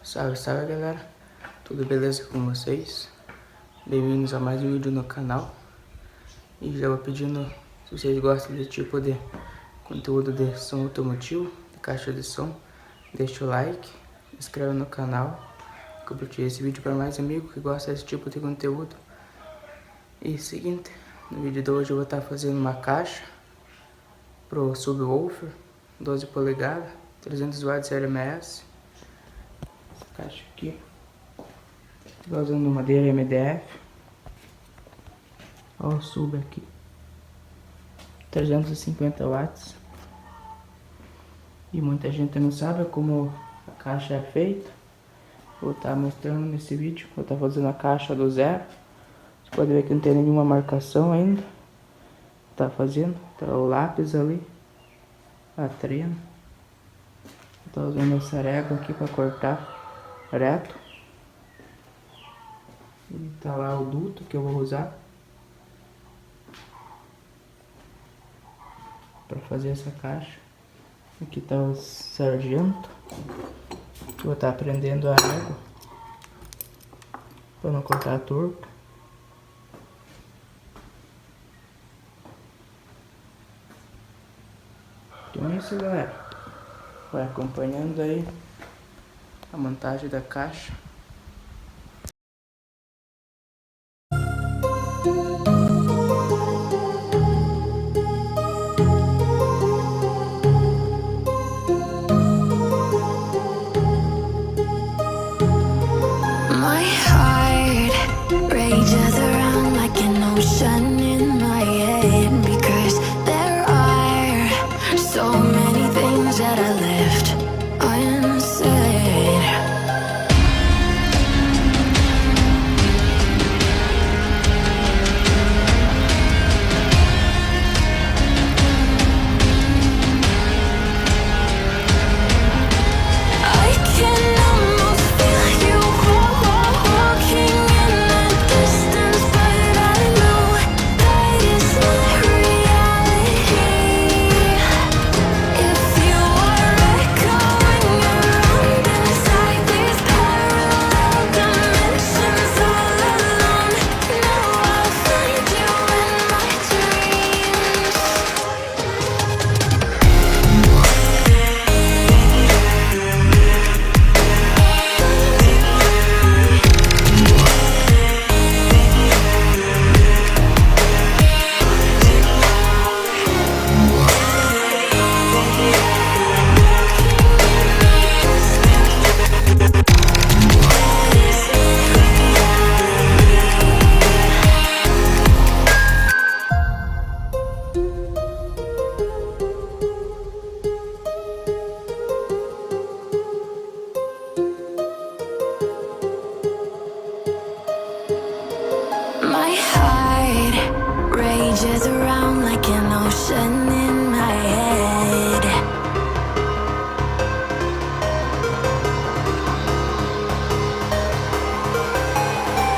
Salve, salve galera, tudo beleza com vocês? Bem-vindos a mais um vídeo no canal. E já vou pedindo, se vocês gostam desse tipo de conteúdo de som automotivo, de caixa de som, deixa o like, se inscreve no canal, compartilha esse vídeo para mais amigos que gostam desse tipo de conteúdo. E seguinte, no vídeo de hoje eu vou estar fazendo uma caixa pro subwoofer, 12 polegadas, 300 watts RMS. Caixa aqui, estou usando madeira MDF. Olha o sub aqui, 350 watts. E muita gente não sabe como a caixa é feita. Vou estar mostrando nesse vídeo. Vou estar fazendo a caixa do zero. Você pode ver que não tem nenhuma marcação ainda. Tá fazendo, tá o lápis ali, a trena. Estou usando essa régua aqui para cortar reto. E tá lá o duto que eu vou usar para fazer essa caixa. Aqui tá o sargento. Vou estar prendendo a régua para não cortar a torta. Então é isso, galera. Vai acompanhando aí a montagem da caixa. My heart rages around like an ocean in my head, because there are so many things that I left unsaid. I can almost feel you walking in the distance, but I know that is not reality. If you are echoing around inside these parallel dimensions all alone, now I'll find you in my dreams. My heart rages around like an ocean in my head.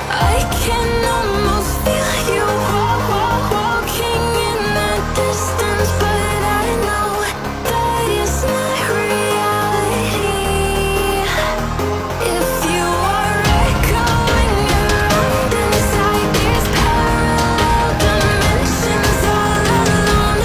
I can almost feel you walking in the distance, but I know that is not reality. If you are echoing around inside these parallel dimensions all alone,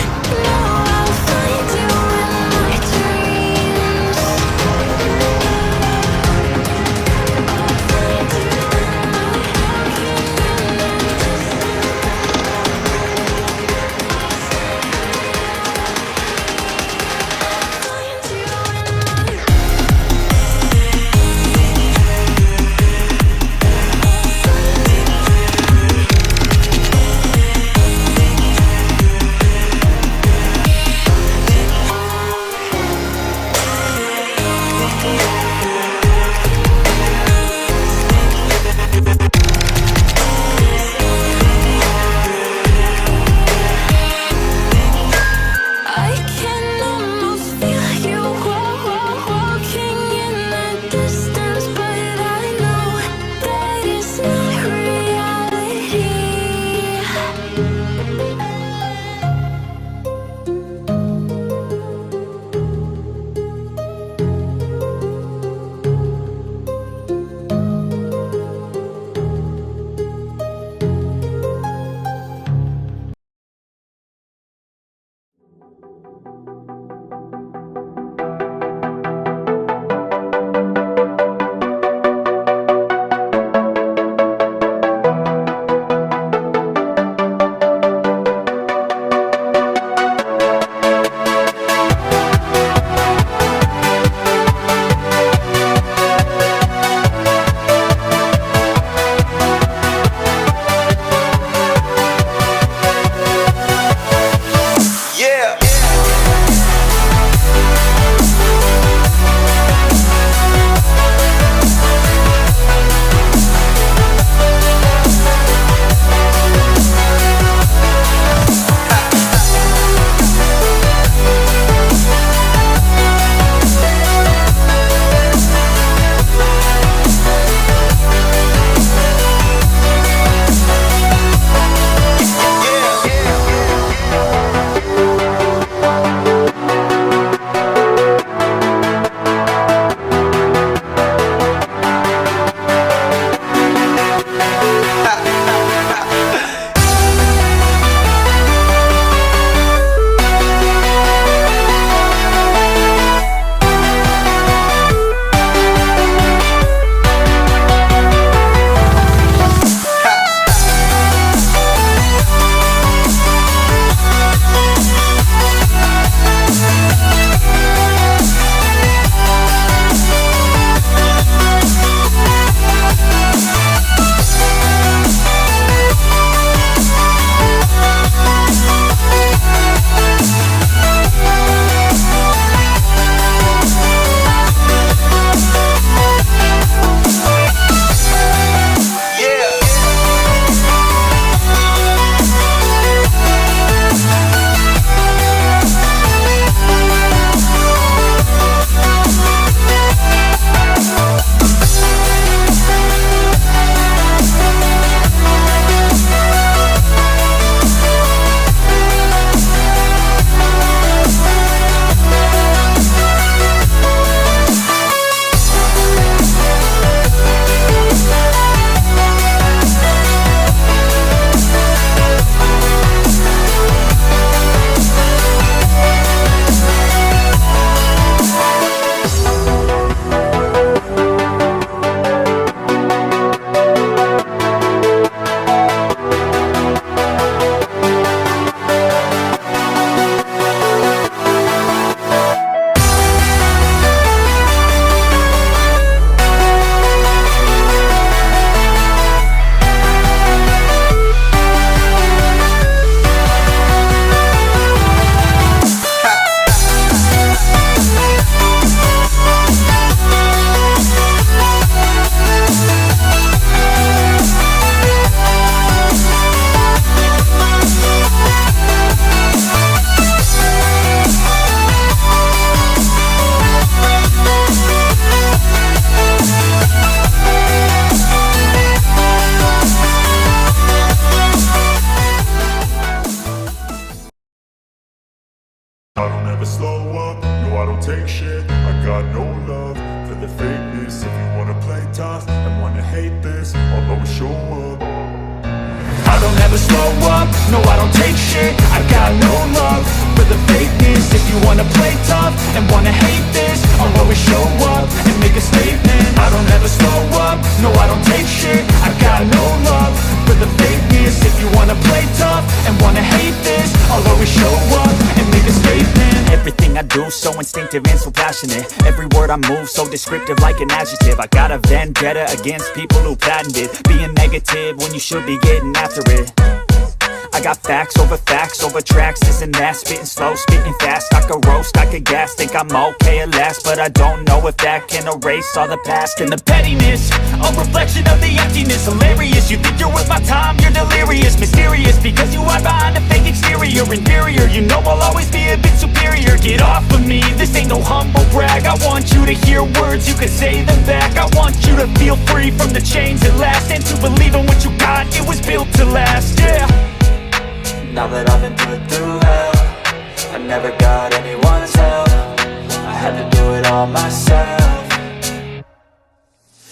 show up. I don't ever slow up, no I don't take shit. I got no love for the fakeness. If you wanna play tough and wanna hate this, I'll always show up and make a statement. I don't ever slow up, no I don't take shit. I got no love for the fakeness. If you wanna play tough and wanna hate this, I'll always show up and make a statement. Everything I do so instinctive and so passionate. Every word I move so descriptive like an adjective. I got a vendetta against people who patented being negative when you should be getting after it. I got facts over tracks, this and that. Spitting slow, spitting fast. I could roast, I could gas. Think I'm okay at last, but I don't know if that can erase all the past. And the pettiness, a reflection of the emptiness. Hilarious, you think you're worth my time, you're delirious. Mysterious, because you hide behind a fake exterior. Inferior, you know I'll always be a bit superior. Get off of me, this ain't no humble brag. I want you to hear words, you can say them back. I want you to feel free from the chains at last, and to believe in what you got, it was built to last, yeah. Now that I've been put through hell, I never got anyone's help. I had to do it all myself.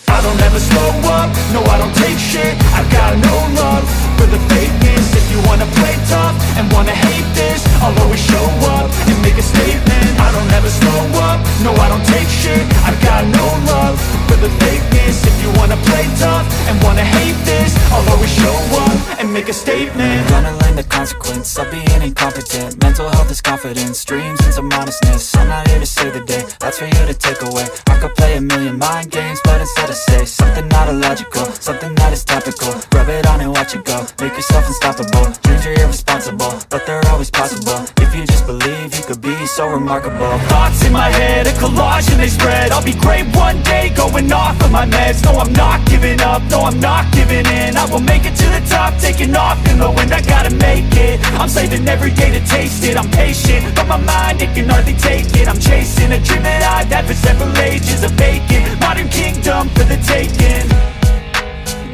I don't ever slow up, no I don't take shit. I got no love for the fakeness. If you wanna play tough and wanna hate this, I'll always show up and make a statement. I don't ever slow up, no I don't take shit. I got no love for the fakeness. If you wanna play tough and wanna hate this, I'll always show up and make a statement. Gonna learn the consequence of being incompetent. Mental health is confidence, dreams and some honestness. I'm not here to save the day, that's for you to take away. I could play a million mind games, but instead I say something not illogical, something that is topical. Rub it on and watch it go, make yourself unstoppable. Dreams are irresponsible, but they're always possible. If you just believe, you could be so remarkable. Thoughts in my head, a collage and they spread. I'll be great one day, going off of my meds. No I'm not giving up, no I'm not giving in. I will make it to the top, taking off in the wind. I gotta make it, I'm saving every day to taste it. I'm patient, but my mind, it can hardly take it. I'm chasing a dream that I've had for several ages. A vacant, modern kingdom for the taking.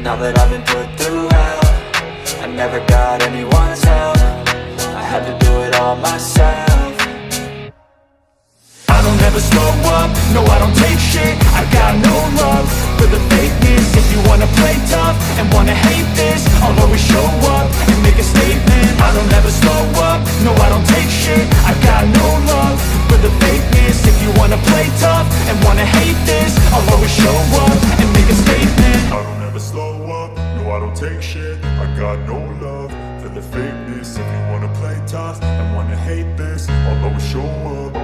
Now that I've been put through hell, I never got anyone's help. I had to do it all myself. I don't ever slow up, no I don't take shit. I got no love for the fakeness. If you wanna play tough and wanna hate this, I'll always show up and make a statement. I don't ever slow up, no I don't take shit. I got no love for the fakeness. If you wanna play tough and wanna hate this, I'll always show up and make a statement. I don't ever slow up, no I don't take shit. I got no love for the fakeness. If you wanna play tough and wanna hate this, I'll always show up.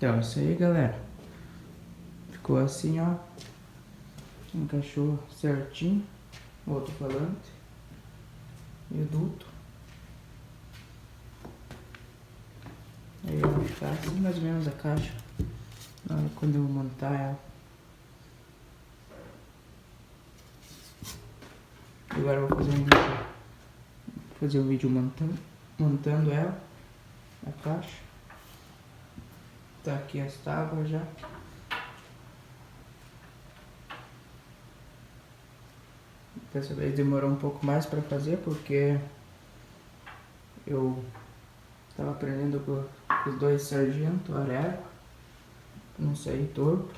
Então, isso aí, galera. Ficou assim, ó. Encaixou certinho o alto-falante e o duto. Aí vai ficar assim mais ou menos a caixa quando eu montar ela. Agora eu vou fazer um vídeo montando ela, a caixa. Tá aqui as tábuas já. Dessa vez demorou um pouco mais para fazer porque eu tava aprendendo com os dois sargentos arego, pra não sair torto,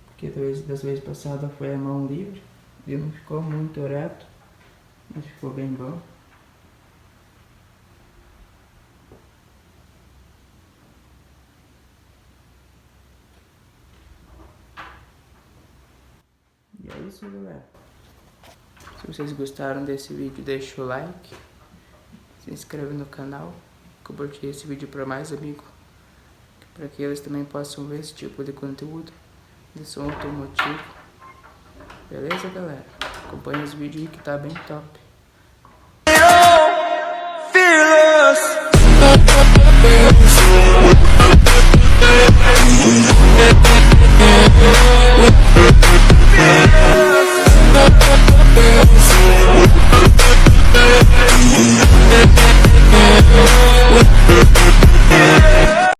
porque das vezes passadas foi a mão livre e não ficou muito reto, mas ficou bem bom. E é isso, galera. Se vocês gostaram desse vídeo, deixa o like, se inscreve no canal, compartilhe esse vídeo para mais amigos, para que eles também possam ver esse tipo de conteúdo de som automotivo. Beleza, galera? Acompanha os vídeos aí que tá bem top. Fearless.